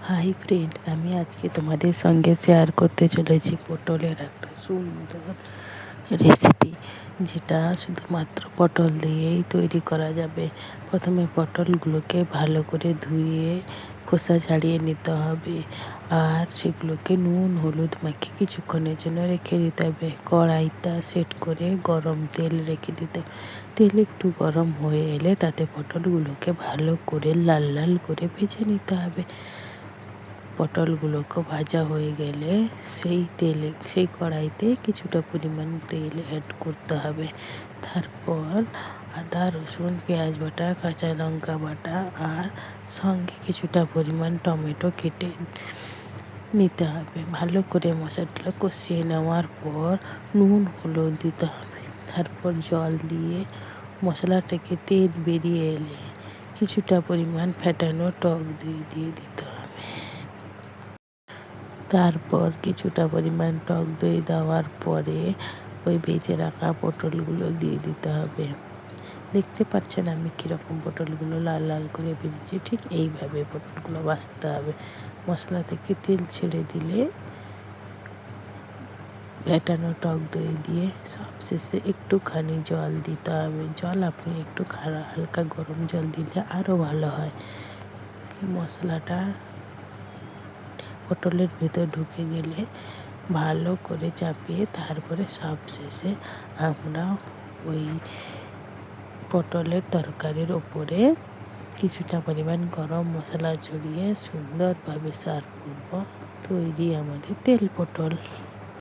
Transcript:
Hi friend, আমি আজকে তোমাদের সঙ্গে শেয়ার করতে চলেছি পটলের একটা সুন্দর রেসিপি, যেটা শুধুমাত্র পটল দিয়েই তৈরি করা যাবে। প্রথমে পটলগুলোকে ভালো করে ধুয়ে খোসা ছাড়িয়ে নিতে হবে, আর সেগুলোকে নুন হলুদ মাখিয়ে কিছুক্ষণের জন্য রেখে দিতে হবে। কড়াইটা সেট করে গরম তেল রেখে দিতে, তেল একটু গরম হয়ে এলে তাতে পটলগুলোকে ভালো করে লাল লাল করে ভেজে নিতে হবে। পটলগুলোকে ভাজা হয়ে গেলে সেই কড়াইতে কিছুটা পরিমাণ তেল অ্যাড করতে হবে। তারপর আদা রসুন পেঁয়াজ বাটা কাঁচা লঙ্কা বাটা আর সঙ্গে কিছুটা পরিমাণ টমেটো কেটে নিতে হবে। ভালো করে মশলাটা কষিয়ে নেওয়ার পর নুন হলুদ দিতে হবে। তারপর জল দিয়ে মশলাটাকে তেল বেরিয়ে এলে কিছুটা পরিমাণ ফেটানো টক দই দিয়ে দিতে হবে। তারপর কিছুটা পরিমাণ টক দই দেওয়ার পরে ওই ভেজে রাখা পটলগুলো দিয়ে দিতে হবে। দেখতে পাচ্ছেন আমি কীরকম পটলগুলো লাল লাল করে ভেজেছি, ঠিক এইভাবে পটলগুলো ভাজতে হবে। মশলা থেকে তেল ছেড়ে দিলে ফেটানো টক দই দিয়ে সবশেষে একটুখানি জল দিতে হবে। জল আপনি একটু হালকা গরম জল দিলে আরও ভালো হয়। মশলাটা পটলের ভেতর ঢুকে গেলে ভালো করে চাপিয়ে তারপরে সবশেষে আমরা ওই পটলের তরকারির ওপরে কিছুটা পরিমাণ গরম মশলা ছড়িয়ে সুন্দরভাবে সার্ভ করব। তৈরি আমাদের তেল পটল।